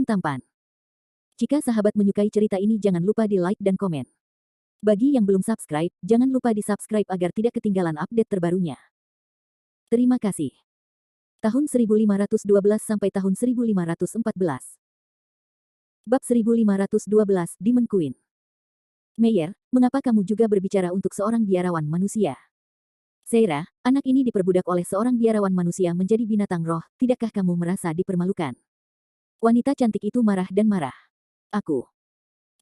yang tampan. Jika sahabat menyukai cerita ini jangan lupa di like dan komen. Bagi yang belum subscribe, jangan lupa di subscribe agar tidak ketinggalan update terbarunya. Terima kasih. Tahun 1512 sampai tahun 1514. Bab 1512, Demon Queen. Meyer, mengapa kamu juga berbicara untuk seorang biarawan manusia? Seira, anak ini diperbudak oleh seorang biarawan manusia menjadi binatang roh, tidakkah kamu merasa dipermalukan? Wanita cantik itu marah dan marah. Aku.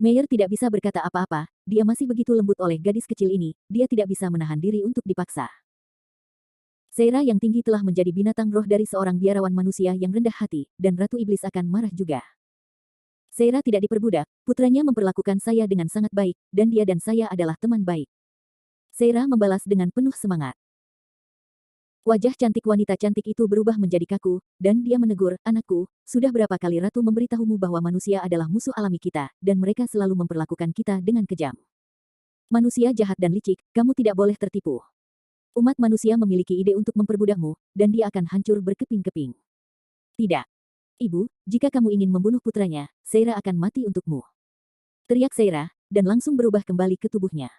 Meyer tidak bisa berkata apa-apa, dia masih begitu lembut oleh gadis kecil ini, dia tidak bisa menahan diri untuk dipaksa. Seira yang tinggi telah menjadi binatang roh dari seorang biarawan manusia yang rendah hati, dan Ratu Iblis akan marah juga. Seira tidak diperbudak, putranya memperlakukan saya dengan sangat baik, dan dia dan saya adalah teman baik. Seira membalas dengan penuh semangat. Wajah cantik wanita cantik itu berubah menjadi kaku, dan dia menegur, anakku, sudah berapa kali Ratu memberitahumu bahwa manusia adalah musuh alami kita, dan mereka selalu memperlakukan kita dengan kejam. Manusia jahat dan licik, kamu tidak boleh tertipu. Umat manusia memiliki ide untuk memperbudakmu, dan dia akan hancur berkeping-keping. Tidak. Ibu, jika kamu ingin membunuh putranya, Seira akan mati untukmu. Teriak Seira, dan langsung berubah kembali ke tubuhnya.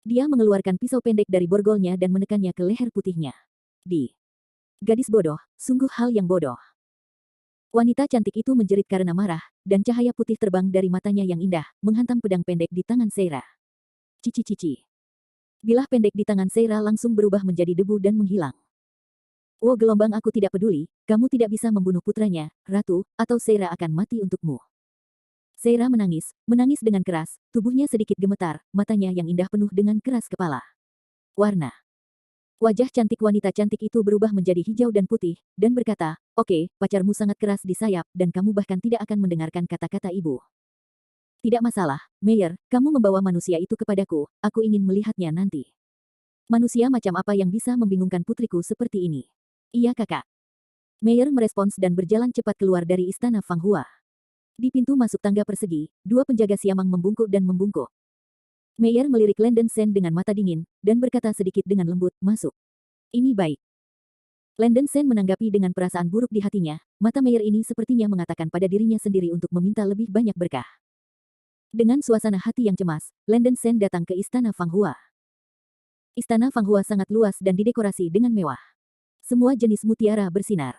Dia mengeluarkan pisau pendek dari borgolnya dan menekannya ke leher putihnya. Gadis bodoh, sungguh hal yang bodoh. Wanita cantik itu menjerit karena marah, dan cahaya putih terbang dari matanya yang indah, menghantam pedang pendek di tangan Seira. Cici-cici. Bilah pendek di tangan Seira langsung berubah menjadi debu dan menghilang. Oh gelombang aku tidak peduli, kamu tidak bisa membunuh putranya, Ratu, atau Seira akan mati untukmu. Seira menangis dengan keras, tubuhnya sedikit gemetar, matanya yang indah penuh dengan keras kepala. Warna. Wajah cantik wanita cantik itu berubah menjadi hijau dan putih, dan berkata, oke, pacarmu sangat keras di sayap, dan kamu bahkan tidak akan mendengarkan kata-kata ibu. Tidak masalah, Meyer, kamu membawa manusia itu kepadaku, aku ingin melihatnya nanti. Manusia macam apa yang bisa membingungkan putriku seperti ini? Iya kakak. Meyer merespons dan berjalan cepat keluar dari istana Fang Hua. Di pintu masuk tangga persegi, dua penjaga siamang membungkuk dan membungkuk. Meyer melirik Landen Sen dengan mata dingin, dan berkata sedikit dengan lembut, masuk. Ini baik. Landen Sen menanggapi dengan perasaan buruk di hatinya, mata Meyer ini sepertinya mengatakan pada dirinya sendiri untuk meminta lebih banyak berkah. Dengan suasana hati yang cemas, Landen Sen datang ke istana Fang Hua. Istana Fang Hua sangat luas dan didekorasi dengan mewah. Semua jenis mutiara bersinar.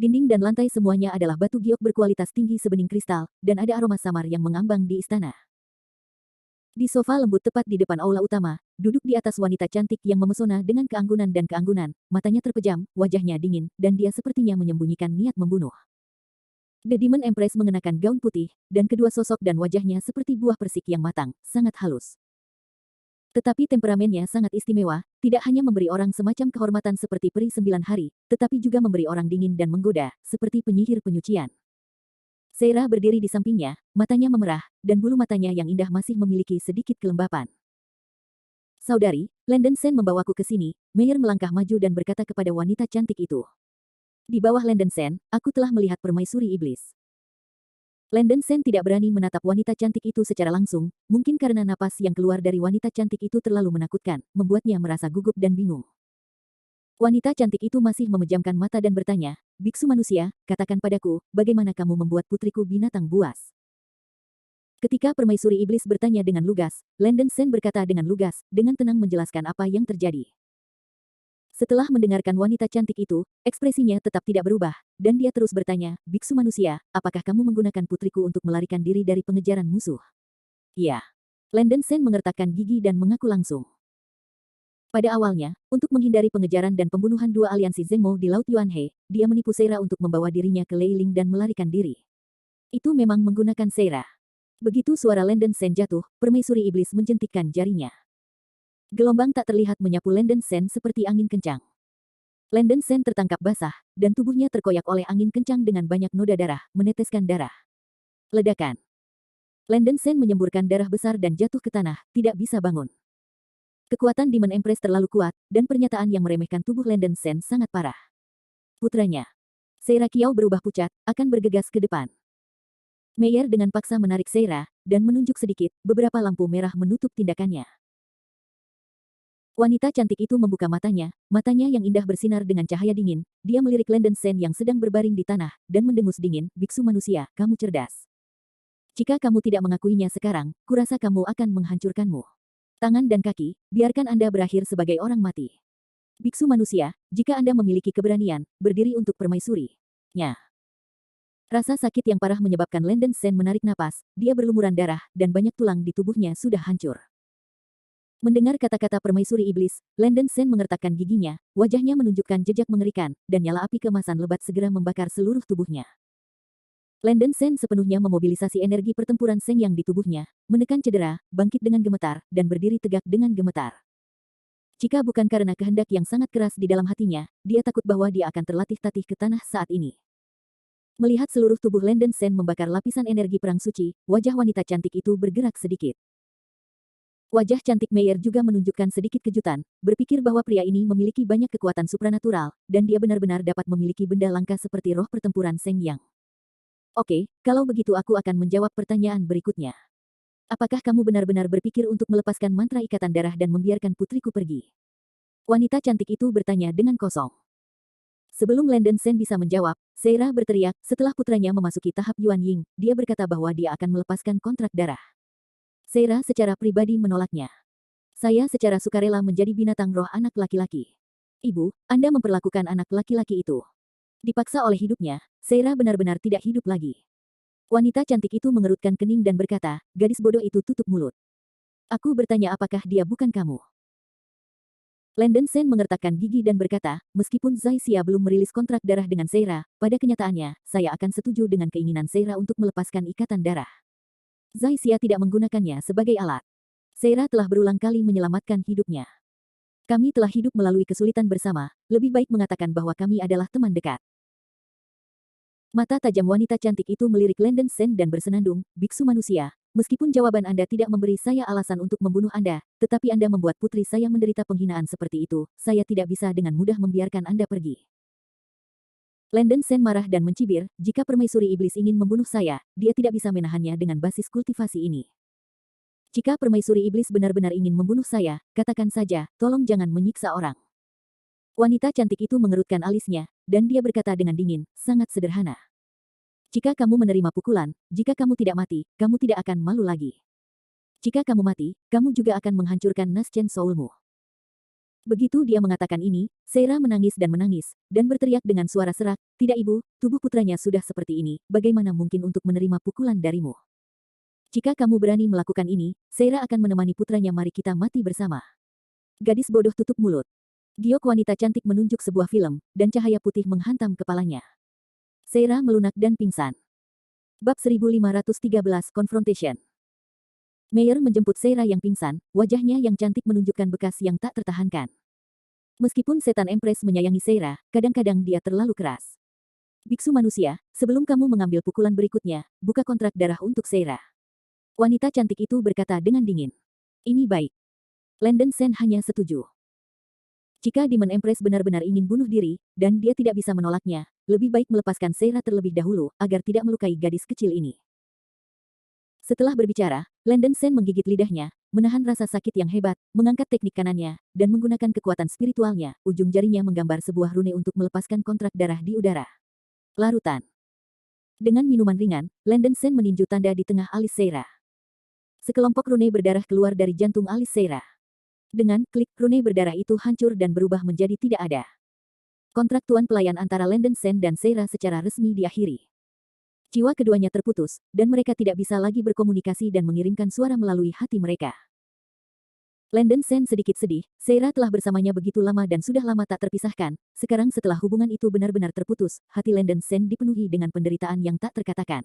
Dinding dan lantai semuanya adalah batu giok berkualitas tinggi sebening kristal, dan ada aroma samar yang mengambang di istana. Di sofa lembut tepat di depan aula utama, duduk di atas wanita cantik yang memesona dengan keanggunan, matanya terpejam, wajahnya dingin, dan dia sepertinya menyembunyikan niat membunuh. The Demon Empress mengenakan gaun putih, dan kedua sosok dan wajahnya seperti buah persik yang matang, sangat halus. Tetapi temperamennya sangat istimewa, tidak hanya memberi orang semacam kehormatan seperti peri 9 hari, tetapi juga memberi orang dingin dan menggoda, seperti penyihir penyucian. Seira berdiri di sampingnya, matanya memerah, dan bulu matanya yang indah masih memiliki sedikit kelembapan. Saudari, Landen Sen membawaku ke sini, Meyer melangkah maju dan berkata kepada wanita cantik itu. Di bawah Landen Sen, aku telah melihat permaisuri iblis. Landen Sen tidak berani menatap wanita cantik itu secara langsung, mungkin karena napas yang keluar dari wanita cantik itu terlalu menakutkan, membuatnya merasa gugup dan bingung. Wanita cantik itu masih memejamkan mata dan bertanya, biksu manusia, katakan padaku, bagaimana kamu membuat putriku binatang buas? Ketika permaisuri iblis bertanya dengan lugas, Landen Sen berkata dengan lugas, dengan tenang menjelaskan apa yang terjadi. Setelah mendengarkan wanita cantik itu, ekspresinya tetap tidak berubah, dan dia terus bertanya, biksu manusia, apakah kamu menggunakan putriku untuk melarikan diri dari pengejaran musuh? Iya. Landen Sen mengertakkan gigi dan mengaku langsung. Pada awalnya, untuk menghindari pengejaran dan pembunuhan dua aliansi Zhengmo di Laut Yuanhe, dia menipu Seira untuk membawa dirinya ke Leiling dan melarikan diri. Itu memang menggunakan Seira. Begitu suara Landen Sen jatuh, permaisuri iblis menjentikkan jarinya. Gelombang tak terlihat menyapu Landen Sen seperti angin kencang. Landen Sen tertangkap basah, dan tubuhnya terkoyak oleh angin kencang dengan banyak noda darah, meneteskan darah. Ledakan. Landen Sen menyemburkan darah besar dan jatuh ke tanah, tidak bisa bangun. Kekuatan Demon Empress terlalu kuat, dan pernyataan yang meremehkan tubuh Landen Sen sangat parah. Putranya. Seira Kiao berubah pucat, akan bergegas ke depan. Meyer dengan paksa menarik Seira, dan menunjuk sedikit, beberapa lampu merah menutup tindakannya. Wanita cantik itu membuka matanya yang indah bersinar dengan cahaya dingin. Dia melirik Landen Sen yang sedang berbaring di tanah, dan mendengus dingin, "Biksu manusia, kamu cerdas. Jika kamu tidak mengakuinya sekarang, kurasa kamu akan menghancurkanmu. Tangan dan kaki, biarkan Anda berakhir sebagai orang mati. Biksu manusia, jika Anda memiliki keberanian, berdiri untuk permaisuri-nya." Rasa sakit yang parah menyebabkan Landen Sen menarik napas, dia berlumuran darah, dan banyak tulang di tubuhnya sudah hancur. Mendengar kata-kata permaisuri iblis, Landen Sen mengertakkan giginya, wajahnya menunjukkan jejak mengerikan, dan nyala api kemasan lebat segera membakar seluruh tubuhnya. Landen Sen sepenuhnya memobilisasi energi pertempuran Seng yang di tubuhnya, menekan cedera, bangkit dengan gemetar, dan berdiri tegak dengan gemetar. Jika bukan karena kehendak yang sangat keras di dalam hatinya, dia takut bahwa dia akan terlatih-tatih ke tanah saat ini. Melihat seluruh tubuh Landen Sen membakar lapisan energi perang suci, wajah wanita cantik itu bergerak sedikit. Wajah cantik Meyer juga menunjukkan sedikit kejutan, berpikir bahwa pria ini memiliki banyak kekuatan supranatural, dan dia benar-benar dapat memiliki benda langka seperti roh pertempuran Seng Yang. Oke, kalau begitu aku akan menjawab pertanyaan berikutnya. Apakah kamu benar-benar berpikir untuk melepaskan mantra ikatan darah dan membiarkan putriku pergi? Wanita cantik itu bertanya dengan kosong. Sebelum Landen Sen bisa menjawab, Seira berteriak, setelah putranya memasuki tahap Yuan Ying, dia berkata bahwa dia akan melepaskan kontrak darah. Seira secara pribadi menolaknya. Saya secara sukarela menjadi binatang roh anak laki-laki. Ibu, Anda memperlakukan anak laki-laki itu. Dipaksa oleh hidupnya, Seira benar-benar tidak hidup lagi. Wanita cantik itu mengerutkan kening dan berkata, gadis bodoh itu tutup mulut. Aku bertanya apakah dia bukan kamu. Landen Sen mengertakkan gigi dan berkata, meskipun Zai Xia belum merilis kontrak darah dengan Seira, pada kenyataannya, saya akan setuju dengan keinginan Seira untuk melepaskan ikatan darah. Zai Xia tidak menggunakannya sebagai alat. Seira telah berulang kali menyelamatkan hidupnya. Kami telah hidup melalui kesulitan bersama, lebih baik mengatakan bahwa kami adalah teman dekat. Mata tajam wanita cantik itu melirik Landen Sen dan bersenandung, biksu manusia, meskipun jawaban Anda tidak memberi saya alasan untuk membunuh Anda, tetapi Anda membuat putri saya menderita penghinaan seperti itu, saya tidak bisa dengan mudah membiarkan Anda pergi. Landen Sen marah dan mencibir, jika permaisuri iblis ingin membunuh saya, dia tidak bisa menahannya dengan basis kultivasi ini. Jika permaisuri iblis benar-benar ingin membunuh saya, katakan saja, tolong jangan menyiksa orang. Wanita cantik itu mengerutkan alisnya, dan dia berkata dengan dingin, sangat sederhana. Jika kamu menerima pukulan, jika kamu tidak mati, kamu tidak akan malu lagi. Jika kamu mati, kamu juga akan menghancurkan Naschen Soulmu. Begitu dia mengatakan ini, Seira menangis dan berteriak dengan suara serak, tidak ibu, tubuh putranya sudah seperti ini, bagaimana mungkin untuk menerima pukulan darimu? Jika kamu berani melakukan ini, Seira akan menemani putranya mari kita mati bersama. Gadis bodoh tutup mulut. Giok wanita cantik menunjuk sebuah film, dan cahaya putih menghantam kepalanya. Seira melunak dan pingsan. Bab 1513 Confrontation. Meyer menjemput Seira yang pingsan, wajahnya yang cantik menunjukkan bekas yang tak tertahankan. Meskipun setan Empress menyayangi Seira, kadang-kadang dia terlalu keras. Biksu manusia, sebelum kamu mengambil pukulan berikutnya, buka kontrak darah untuk Seira. Wanita cantik itu berkata dengan dingin. Ini baik. Landen Sen hanya setuju. Jika Demon Empress benar-benar ingin bunuh diri, dan dia tidak bisa menolaknya, lebih baik melepaskan Seira terlebih dahulu, agar tidak melukai gadis kecil ini. Setelah berbicara, Landen Sen menggigit lidahnya, menahan rasa sakit yang hebat, mengangkat teknik kanannya, dan menggunakan kekuatan spiritualnya, ujung jarinya menggambar sebuah rune untuk melepaskan kontrak darah di udara. Larutan. Dengan minuman ringan, Landen Sen meninju tanda di tengah alis Seira. Sekelompok rune berdarah keluar dari jantung alis Seira. Dengan klik, rune berdarah itu hancur dan berubah menjadi tidak ada. Kontrak tuan pelayan antara Landen Sen dan Seira secara resmi diakhiri. Jiwa keduanya terputus, dan mereka tidak bisa lagi berkomunikasi dan mengirimkan suara melalui hati mereka. Landen Sen sedikit sedih, Seira telah bersamanya begitu lama dan sudah lama tak terpisahkan, sekarang setelah hubungan itu benar-benar terputus, hati Landen Sen dipenuhi dengan penderitaan yang tak terkatakan.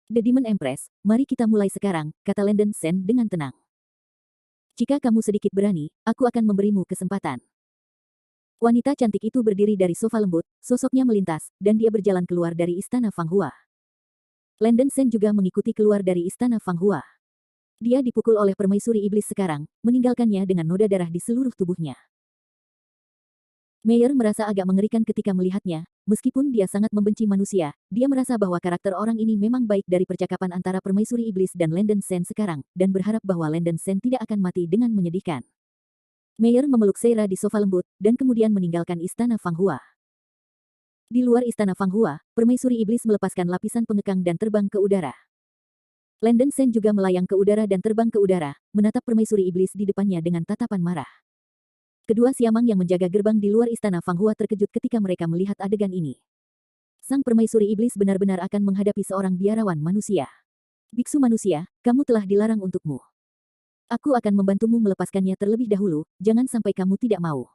The Demon Empress, mari kita mulai sekarang, kata Landen Sen dengan tenang. Jika kamu sedikit berani, aku akan memberimu kesempatan. Wanita cantik itu berdiri dari sofa lembut, sosoknya melintas, dan dia berjalan keluar dari istana Fang Hua. Landen Sen juga mengikuti keluar dari istana Fang Hua. Dia dipukul oleh permaisuri iblis sekarang, meninggalkannya dengan noda darah di seluruh tubuhnya. Meyer merasa agak mengerikan ketika melihatnya, meskipun dia sangat membenci manusia, dia merasa bahwa karakter orang ini memang baik dari percakapan antara permaisuri iblis dan Landen Sen sekarang, dan berharap bahwa Landen Sen tidak akan mati dengan menyedihkan. Meyer memeluk Seira di sofa lembut, dan kemudian meninggalkan istana Fanghua. Di luar istana Fanghua, permaisuri iblis melepaskan lapisan pengekang dan terbang ke udara. Landen Sen juga melayang ke udara dan terbang ke udara, menatap permaisuri iblis di depannya dengan tatapan marah. Kedua siamang yang menjaga gerbang di luar istana Fanghua terkejut ketika mereka melihat adegan ini. Sang permaisuri iblis benar-benar akan menghadapi seorang biarawan manusia. Biksu manusia, kamu telah dilarang untukmu. Aku akan membantumu melepaskannya terlebih dahulu, jangan sampai kamu tidak mau.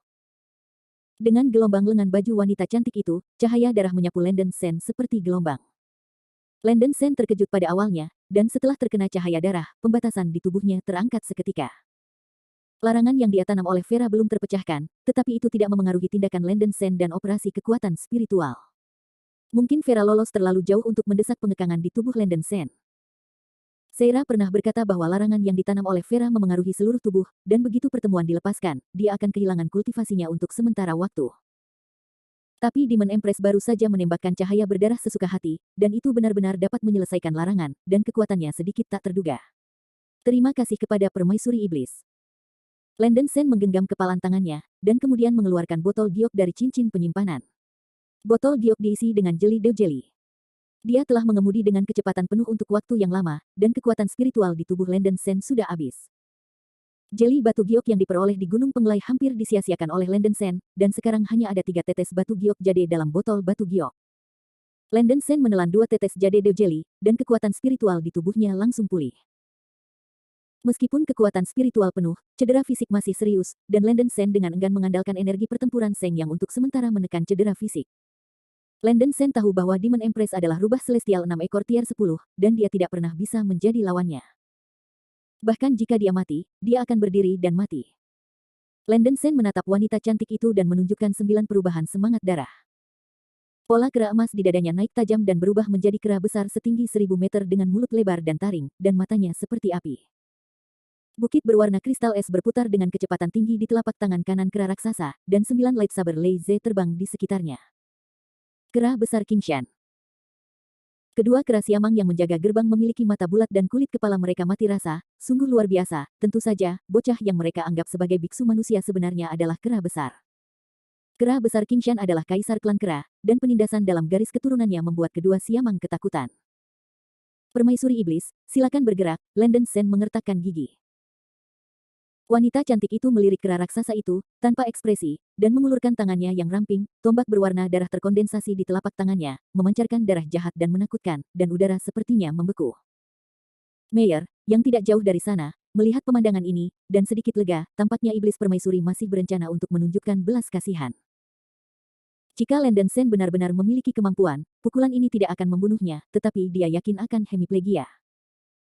Dengan gelombang lengan baju wanita cantik itu, cahaya darah menyapu Landen Sen seperti gelombang. Landen Sen terkejut pada awalnya, dan setelah terkena cahaya darah, pembatasan di tubuhnya terangkat seketika. Larangan yang dia tanam oleh Vera belum terpecahkan, tetapi itu tidak memengaruhi tindakan Landen Sen dan operasi kekuatan spiritual. Mungkin Vera lolos terlalu jauh untuk mendesak pengekangan di tubuh Landen Sen. Seira pernah berkata bahwa larangan yang ditanam oleh Vera memengaruhi seluruh tubuh, dan begitu pertemuan dilepaskan, dia akan kehilangan kultivasinya untuk sementara waktu. Tapi Demon Empress baru saja menembakkan cahaya berdarah sesuka hati, dan itu benar-benar dapat menyelesaikan larangan, dan kekuatannya sedikit tak terduga. Terima kasih kepada Permaisuri Iblis. Landen Sen menggenggam kepalan tangannya, dan kemudian mengeluarkan botol giok dari cincin penyimpanan. Botol giok diisi dengan jeli dew jelly. Dia telah mengemudi dengan kecepatan penuh untuk waktu yang lama, dan kekuatan spiritual di tubuh Landen Sen sudah habis. Jeli batu giok yang diperoleh di Gunung Penglai hampir disia-siakan oleh Landen Sen, dan sekarang hanya ada 3 tetes batu giok jade dalam botol batu giok. Landen Sen menelan 2 tetes jade dew jelly, dan kekuatan spiritual di tubuhnya langsung pulih. Meskipun kekuatan spiritual penuh, cedera fisik masih serius, dan Landen Sen dengan enggan mengandalkan energi pertempuran Seng Yang untuk sementara menekan cedera fisik. Landen Sen tahu bahwa Demon Empress adalah rubah celestial 6 ekor tier 10, dan dia tidak pernah bisa menjadi lawannya. Bahkan jika dia mati, dia akan berdiri dan mati. Landen Sen menatap wanita cantik itu dan menunjukkan 9 perubahan semangat darah. Pola kera emas di dadanya naik tajam dan berubah menjadi kera besar setinggi 1000 meter dengan mulut lebar dan taring, dan matanya seperti api. Bukit berwarna kristal es berputar dengan kecepatan tinggi di telapak tangan kanan kera raksasa, dan 9 lightsaber Lei-Ze terbang di sekitarnya. Kera besar Qingshan. Kedua kera siamang yang menjaga gerbang memiliki mata bulat dan kulit kepala mereka mati rasa, sungguh luar biasa, tentu saja, bocah yang mereka anggap sebagai biksu manusia sebenarnya adalah kera besar. Kera besar Qingshan adalah kaisar klan kera, dan penindasan dalam garis keturunannya membuat kedua siamang ketakutan. Permaisuri iblis, silakan bergerak, Landen Sen mengertakkan gigi. Wanita cantik itu melirik kera raksasa itu, tanpa ekspresi, dan mengulurkan tangannya yang ramping, tombak berwarna darah terkondensasi di telapak tangannya, memancarkan darah jahat dan menakutkan, dan udara sepertinya membeku. Meyer, yang tidak jauh dari sana, melihat pemandangan ini, dan sedikit lega, tampaknya iblis permaisuri masih berencana untuk menunjukkan belas kasihan. Jika Landen Sen benar-benar memiliki kemampuan, pukulan ini tidak akan membunuhnya, tetapi dia yakin akan hemiplegia.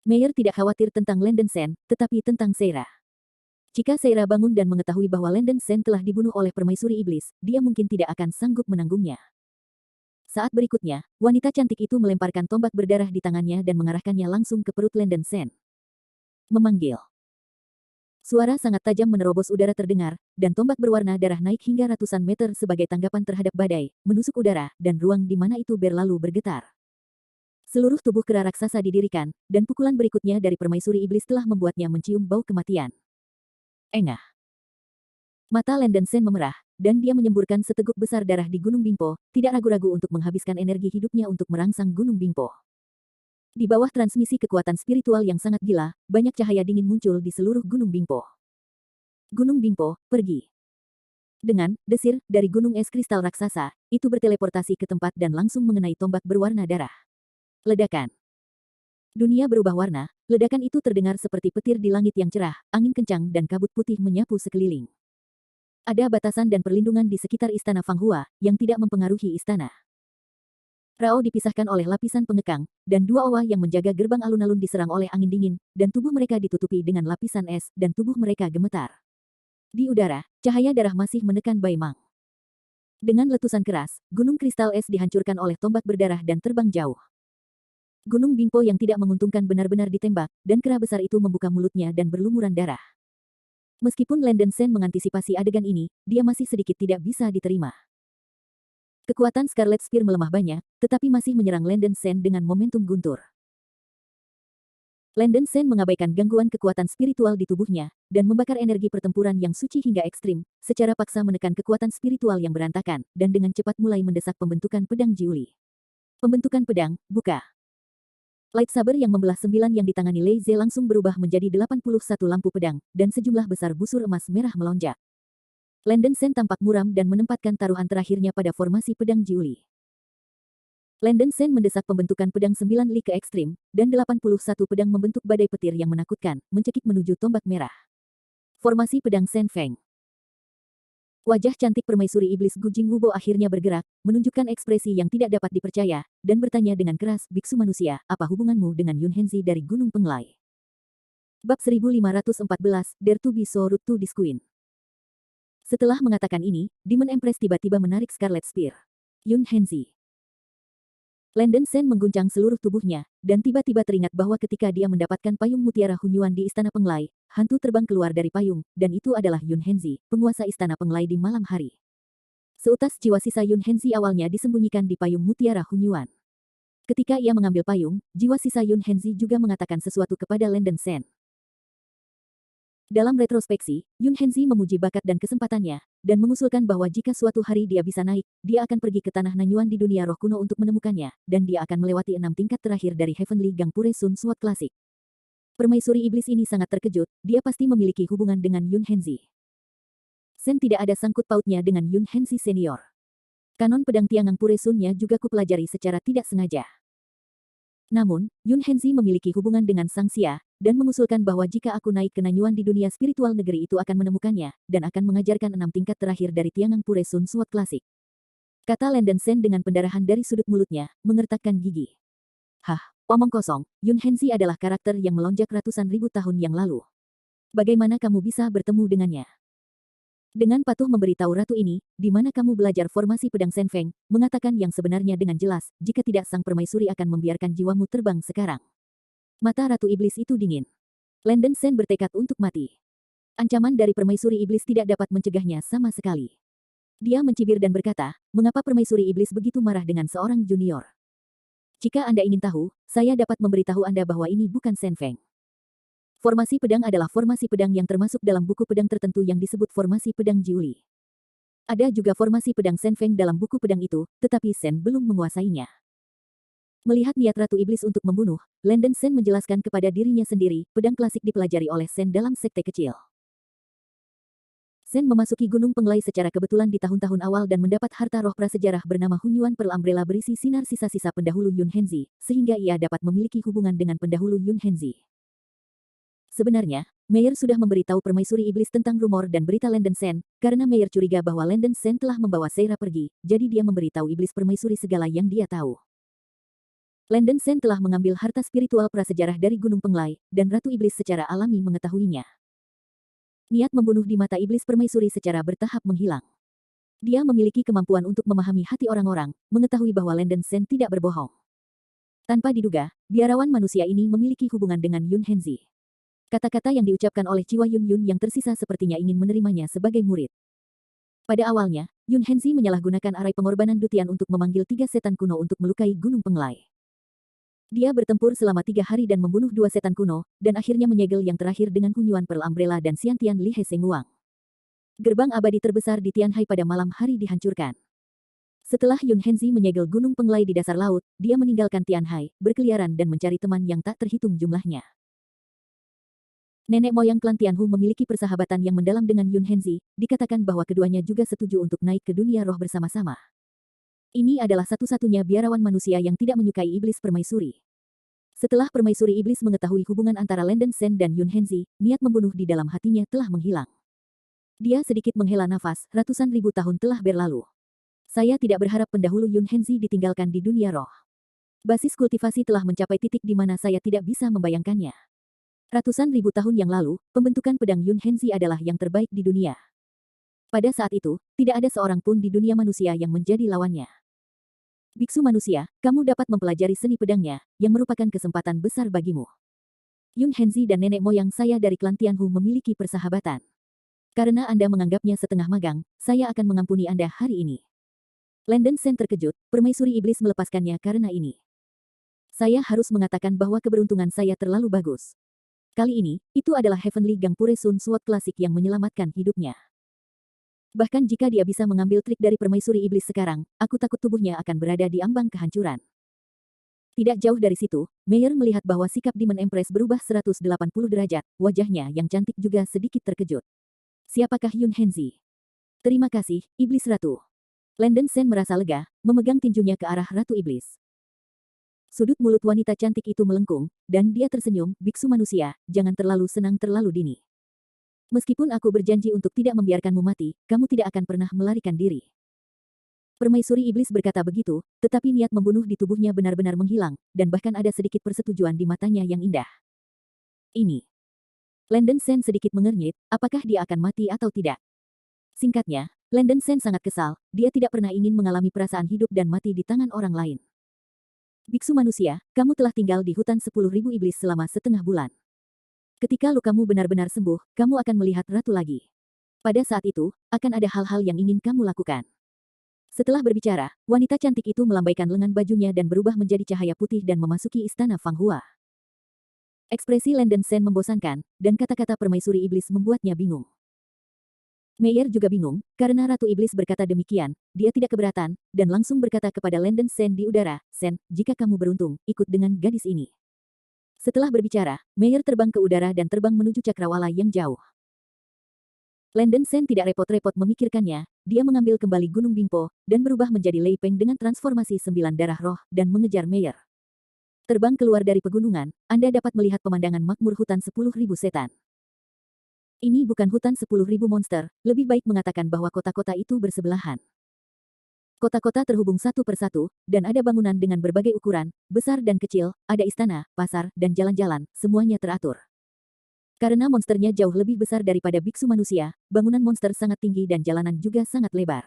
Meyer tidak khawatir tentang Landen Sen, tetapi tentang Seira. Jika Seira bangun dan mengetahui bahwa Landen Sen telah dibunuh oleh permaisuri iblis, dia mungkin tidak akan sanggup menanggungnya. Saat berikutnya, wanita cantik itu melemparkan tombak berdarah di tangannya dan mengarahkannya langsung ke perut Landen Sen. Memanggil. Suara sangat tajam menerobos udara terdengar, dan tombak berwarna darah naik hingga ratusan meter sebagai tanggapan terhadap badai, menusuk udara, dan ruang di mana itu berlalu bergetar. Seluruh tubuh kera raksasa didirikan, dan pukulan berikutnya dari permaisuri iblis telah membuatnya mencium bau kematian. Engah. Mata Landen Sen memerah, dan dia menyemburkan seteguk besar darah di Gunung Bimpo, tidak ragu-ragu untuk menghabiskan energi hidupnya untuk merangsang Gunung Bimpo. Di bawah transmisi kekuatan spiritual yang sangat gila, banyak cahaya dingin muncul di seluruh Gunung Bimpo. Gunung Bimpo, pergi. Dengan desir dari gunung es kristal raksasa, itu berteleportasi ke tempat dan langsung mengenai tombak berwarna darah. Ledakan. Dunia berubah warna, ledakan itu terdengar seperti petir di langit yang cerah, angin kencang dan kabut putih menyapu sekeliling. Ada batasan dan perlindungan di sekitar istana Fanghua, yang tidak mempengaruhi istana. Rao dipisahkan oleh lapisan pengekang, dan 2 owa yang menjaga gerbang alun-alun diserang oleh angin dingin, dan tubuh mereka ditutupi dengan lapisan es, dan tubuh mereka gemetar. Di udara, cahaya darah masih menekan Bai Mang. Dengan letusan keras, gunung kristal es dihancurkan oleh tombak berdarah dan terbang jauh. Gunung Bimpo yang tidak menguntungkan benar-benar ditembak, dan kera besar itu membuka mulutnya dan berlumuran darah. Meskipun Landen Sen mengantisipasi adegan ini, dia masih sedikit tidak bisa diterima. Kekuatan Scarlet Spear melemah banyak, tetapi masih menyerang Landen Sen dengan momentum guntur. Landen Sen mengabaikan gangguan kekuatan spiritual di tubuhnya, dan membakar energi pertempuran yang suci hingga ekstrim, secara paksa menekan kekuatan spiritual yang berantakan, dan dengan cepat mulai mendesak pembentukan pedang Jiuli. Pembentukan pedang, buka. Lightsaber yang membelah 9 yang ditangani Lei Ze langsung berubah menjadi 81 lampu pedang, dan sejumlah besar busur emas merah melonjak. Landen Sen tampak muram dan menempatkan taruhan terakhirnya pada formasi pedang Jiuli. Landen Sen mendesak pembentukan pedang 9 li ke ekstrim, dan 81 pedang membentuk badai petir yang menakutkan, mencekik menuju tombak merah. Formasi pedang Sen Feng. Wajah cantik permaisuri iblis Gu Jingwubo akhirnya bergerak, menunjukkan ekspresi yang tidak dapat dipercaya, dan bertanya dengan keras, "Biksu manusia, apa hubunganmu dengan Yun Henzi dari Gunung Penglai?" Bab 1514, Dare to be so rude to this queen. Setelah mengatakan ini, Demon Empress tiba-tiba menarik Scarlet Spear. Yun Henzi. Landen Sen mengguncang seluruh tubuhnya, dan tiba-tiba teringat bahwa ketika dia mendapatkan payung mutiara Hunyuan di Istana Penglai, hantu terbang keluar dari payung, dan itu adalah Yun Henzi, penguasa Istana Penglai di malam hari. Seutas jiwa sisa Yun Henzi awalnya disembunyikan di payung mutiara Hunyuan. Ketika ia mengambil payung, jiwa sisa Yun Henzi juga mengatakan sesuatu kepada Landen Sen. Dalam retrospeksi, Yun Henzi memuji bakat dan kesempatannya, dan mengusulkan bahwa jika suatu hari dia bisa naik, dia akan pergi ke tanah Nanyuan di dunia roh kuno untuk menemukannya, dan dia akan melewati 6 tingkat terakhir dari Heavenly Gangpure Sun Sword Classic. Permaisuri iblis ini sangat terkejut, dia pasti memiliki hubungan dengan Yun Henzi. Sen tidak ada sangkut pautnya dengan Yun Henzi senior. Kanon pedang Tiangang Pure Sun-nya juga kupelajari secara tidak sengaja. Namun, Yun Henzi memiliki hubungan dengan Sang Xia, dan mengusulkan bahwa jika aku naik ke Nanyuan di dunia spiritual negeri itu akan menemukannya, dan akan mengajarkan 6 tingkat terakhir dari Tiangang Pure Sun Sword Classic. Kata Landen Sen dengan pendarahan dari sudut mulutnya, mengertakkan gigi. Hah, omong kosong, Yun Henzi adalah karakter yang melonjak ratusan ribu tahun yang lalu. Bagaimana kamu bisa bertemu dengannya? Dengan patuh memberitahu ratu ini, di mana kamu belajar formasi pedang Sen Feng, mengatakan yang sebenarnya dengan jelas, jika tidak sang permaisuri akan membiarkan jiwamu terbang sekarang. Mata ratu iblis itu dingin. Landen Sen bertekad untuk mati. Ancaman dari permaisuri iblis tidak dapat mencegahnya sama sekali. Dia mencibir dan berkata, mengapa permaisuri iblis begitu marah dengan seorang junior? Jika Anda ingin tahu, saya dapat memberitahu Anda bahwa ini bukan Sen Feng. Formasi pedang adalah formasi pedang yang termasuk dalam buku pedang tertentu yang disebut formasi pedang Jiuli. Ada juga formasi pedang Sen Feng dalam buku pedang itu, tetapi Sen belum menguasainya. Melihat niat Ratu Iblis untuk membunuh, Landen Sen menjelaskan kepada dirinya sendiri, pedang klasik dipelajari oleh Sen dalam sekte kecil. Sen memasuki Gunung Penglai secara kebetulan di tahun-tahun awal dan mendapat harta roh prasejarah bernama Hunyuan Pearl Umbrella berisi sinar sisa-sisa pendahulu Yun Henzi, sehingga ia dapat memiliki hubungan dengan pendahulu Yun Henzi. Sebenarnya, Meyer sudah memberitahu permaisuri iblis tentang rumor dan berita Landen Sen, karena Meyer curiga bahwa Landen Sen telah membawa Seira pergi, jadi dia memberitahu iblis permaisuri segala yang dia tahu. Landen Sen telah mengambil harta spiritual prasejarah dari Gunung Penglai, dan Ratu Iblis secara alami mengetahuinya. Niat membunuh di mata iblis permaisuri secara bertahap menghilang. Dia memiliki kemampuan untuk memahami hati orang-orang, mengetahui bahwa Landen Sen tidak berbohong. Tanpa diduga, biarawan manusia ini memiliki hubungan dengan Yun Henzi. Kata-kata yang diucapkan oleh Ciwa Yun Yun yang tersisa sepertinya ingin menerimanya sebagai murid. Pada awalnya, Yun Henzi menyalahgunakan arai pengorbanan Dutian untuk memanggil 3 setan kuno untuk melukai Gunung Penglai. Dia bertempur selama 3 hari dan membunuh 2 setan kuno, dan akhirnya menyegel yang terakhir dengan Hunyuan Pearl Umbrella dan Xiantian Li He Sengwang. Gerbang abadi terbesar di Tianhai pada malam hari dihancurkan. Setelah Yun Henzi menyegel Gunung Penglai di dasar laut, dia meninggalkan Tianhai, berkeliaran dan mencari teman yang tak terhitung jumlahnya. Nenek moyang klan Tianhu memiliki persahabatan yang mendalam dengan Yun Henzi, dikatakan bahwa keduanya juga setuju untuk naik ke dunia roh bersama-sama. Ini adalah satu-satunya biarawan manusia yang tidak menyukai iblis permaisuri. Setelah permaisuri iblis mengetahui hubungan antara Landen Sen dan Yun Henzi, niat membunuh di dalam hatinya telah menghilang. Dia sedikit menghela nafas, ratusan ribu tahun telah berlalu. Saya tidak berharap pendahulu Yun Henzi ditinggalkan di dunia roh. Basis kultivasi telah mencapai titik di mana saya tidak bisa membayangkannya. Ratusan ribu tahun yang lalu, pembentukan pedang Yun Henzi adalah yang terbaik di dunia. Pada saat itu, tidak ada seorang pun di dunia manusia yang menjadi lawannya. Biksu manusia, kamu dapat mempelajari seni pedangnya, yang merupakan kesempatan besar bagimu. Yun Henzi dan nenek moyang saya dari klan Tianhu memiliki persahabatan. Karena Anda menganggapnya setengah magang, saya akan mengampuni Anda hari ini. Landen Sen terkejut, permaisuri iblis melepaskannya karena ini. Saya harus mengatakan bahwa keberuntungan saya terlalu bagus. Kali ini, itu adalah Heavenly Gangpure Sun Sword klasik yang menyelamatkan hidupnya. Bahkan jika dia bisa mengambil trik dari permaisuri iblis sekarang, aku takut tubuhnya akan berada di ambang kehancuran. Tidak jauh dari situ, Meyer melihat bahwa sikap Demon Empress berubah 180 derajat, wajahnya yang cantik juga sedikit terkejut. Siapakah Yun Henzi? Terima kasih, Iblis Ratu. Landon Sen merasa lega, memegang tinjunya ke arah Ratu Iblis. Sudut mulut wanita cantik itu melengkung, dan dia tersenyum, biksu manusia, jangan terlalu senang terlalu dini. Meskipun aku berjanji untuk tidak membiarkanmu mati, kamu tidak akan pernah melarikan diri. Permaisuri iblis berkata begitu, tetapi niat membunuh di tubuhnya benar-benar menghilang, dan bahkan ada sedikit persetujuan di matanya yang indah. Ini. Landon Sen sedikit mengernyit, apakah dia akan mati atau tidak? Singkatnya, Landon Sen sangat kesal, dia tidak pernah ingin mengalami perasaan hidup dan mati di tangan orang lain. Biksu manusia, kamu telah tinggal di hutan 10.000 iblis selama setengah bulan. Ketika lukamu benar-benar sembuh, kamu akan melihat ratu lagi. Pada saat itu, akan ada hal-hal yang ingin kamu lakukan. Setelah berbicara, wanita cantik itu melambaikan lengan bajunya dan berubah menjadi cahaya putih dan memasuki istana Fang Hua. Ekspresi Landon Sen membosankan, dan kata-kata permaisuri iblis membuatnya bingung. Meyer juga bingung, karena Ratu Iblis berkata demikian, dia tidak keberatan, dan langsung berkata kepada Landon Sen di udara, Sen, jika kamu beruntung, ikut dengan gadis ini. Setelah berbicara, Meyer terbang ke udara dan terbang menuju cakrawala yang jauh. Landon Sen tidak repot-repot memikirkannya, dia mengambil kembali Gunung Bingpo, dan berubah menjadi Lei Peng dengan transformasi 9 darah roh, dan mengejar Meyer. Terbang keluar dari pegunungan, Anda dapat melihat pemandangan makmur hutan 10.000 setan. Ini bukan hutan 10.000 monster, lebih baik mengatakan bahwa kota-kota itu bersebelahan. Kota-kota terhubung satu persatu, dan ada bangunan dengan berbagai ukuran, besar dan kecil, ada istana, pasar, dan jalan-jalan, semuanya teratur. Karena monsternya jauh lebih besar daripada biksu manusia, bangunan monster sangat tinggi dan jalanan juga sangat lebar.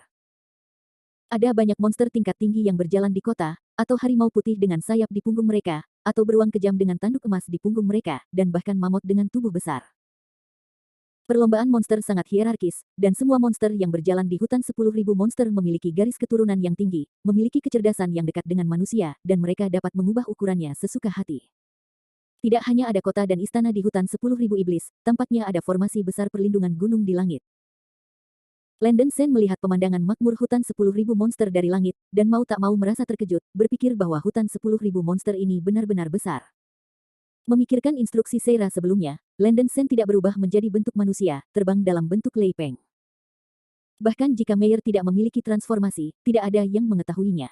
Ada banyak monster tingkat tinggi yang berjalan di kota, atau harimau putih dengan sayap di punggung mereka, atau beruang kejam dengan tanduk emas di punggung mereka, dan bahkan mamut dengan tubuh besar. Perlombaan monster sangat hierarkis, dan semua monster yang berjalan di hutan 10.000 monster memiliki garis keturunan yang tinggi, memiliki kecerdasan yang dekat dengan manusia, dan mereka dapat mengubah ukurannya sesuka hati. Tidak hanya ada kota dan istana di hutan 10.000 iblis, tampaknya ada formasi besar perlindungan gunung di langit. Landon Sen melihat pemandangan makmur hutan 10.000 monster dari langit, dan mau tak mau merasa terkejut, berpikir bahwa hutan 10.000 monster ini benar-benar besar. Memikirkan instruksi Seira sebelumnya, Landon Sen tidak berubah menjadi bentuk manusia, terbang dalam bentuk Lei Peng. Bahkan jika Meyer tidak memiliki transformasi, tidak ada yang mengetahuinya.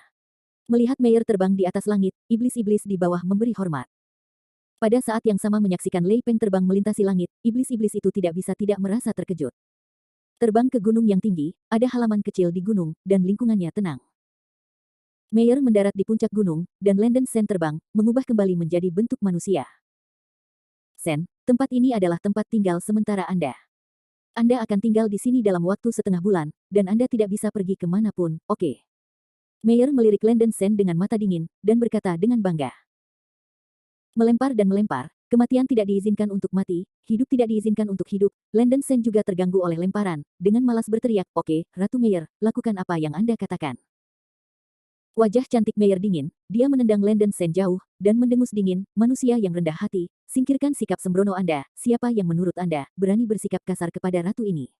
Melihat Meyer terbang di atas langit, iblis-iblis di bawah memberi hormat. Pada saat yang sama menyaksikan Lei Peng terbang melintasi langit, iblis-iblis itu tidak bisa tidak merasa terkejut. Terbang ke gunung yang tinggi, ada halaman kecil di gunung, dan lingkungannya tenang. Meyer mendarat di puncak gunung, dan Landon Sen terbang, mengubah kembali menjadi bentuk manusia. Sen, tempat ini adalah tempat tinggal sementara Anda. Anda akan tinggal di sini dalam waktu setengah bulan, dan Anda tidak bisa pergi kemanapun, oke? Meyer melirik Landon Sen dengan mata dingin, dan berkata dengan bangga. Melempar dan melempar, kematian tidak diizinkan untuk mati, hidup tidak diizinkan untuk hidup. Landon Sen juga terganggu oleh lemparan, dengan malas berteriak, oke, Ratu Meyer, lakukan apa yang Anda katakan. Wajah cantik Meyer dingin, dia menendang Landon Sen jauh, dan mendengus dingin, manusia yang rendah hati, singkirkan sikap sembrono Anda, siapa yang menurut Anda, berani bersikap kasar kepada ratu ini.